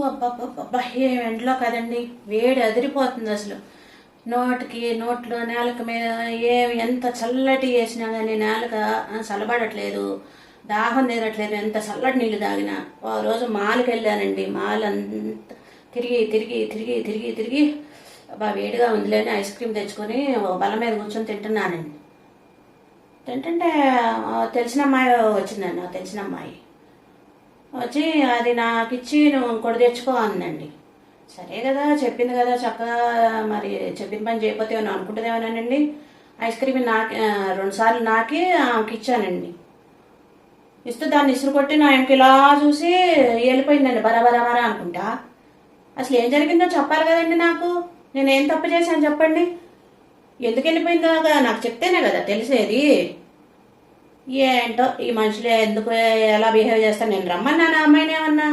అబ్బబ్బబ్బబ్బా! ఏం ఎండలో కదండి, వేడి అదిరిపోతుంది అసలు. నోట్లో నేలక మీద ఎంత చల్లటి వేసినా కానీ నేలక చల్లబడట్లేదు, దాహం తీరట్లేదు. ఎంత చల్లటి నీళ్ళు తాగినా. ఓ రోజు మాల్కి వెళ్ళానండి, మాల్ అంతా తిరిగి తిరిగి తిరిగి తిరిగి తిరిగి వేడిగా ఉందిలేని ఐస్ క్రీమ్ తెచ్చుకొని ఓ బల్ల మీద కూర్చొని తింటున్నానండి. తింటుంటే తెలిసిన అమ్మాయి వచ్చిందండి, తెలిసిన అమ్మాయి వచ్చి అది నాకు ఇచ్చి నువ్వు ఇంకోటి తెచ్చుకో అందండి. సరే కదా, చెప్పింది కదా చక్కగా, మరి చెప్పిన పని చేయకపోతే ఏమన్నా అనుకుంటుందేమోనండి. ఐస్ క్రీమ్ నాకి 2 సార్లు నాకి ఆమెకి ఇచ్చానండి. ఇస్తూ దాన్ని ఇసురు కొట్టి నా వెనక ఇలా చూసి వెళ్ళిపోయిందండి, బరా అనుకుంటా. అసలు ఏం జరిగిందో చెప్పాలి కదండి నాకు. నేనేం తప్పు చేశాను చెప్పండి. ఎందుకు వెళ్ళిపోయిందో నాకు చెప్తేనే కదా తెలిసేది. ఏంటో ఈ మనుషులే ఎందుకు ఎలా బిహేవ్ చేస్తాను. నేను రమ్మన్నాను ఆ అమ్మాయిని ఏమన్నా.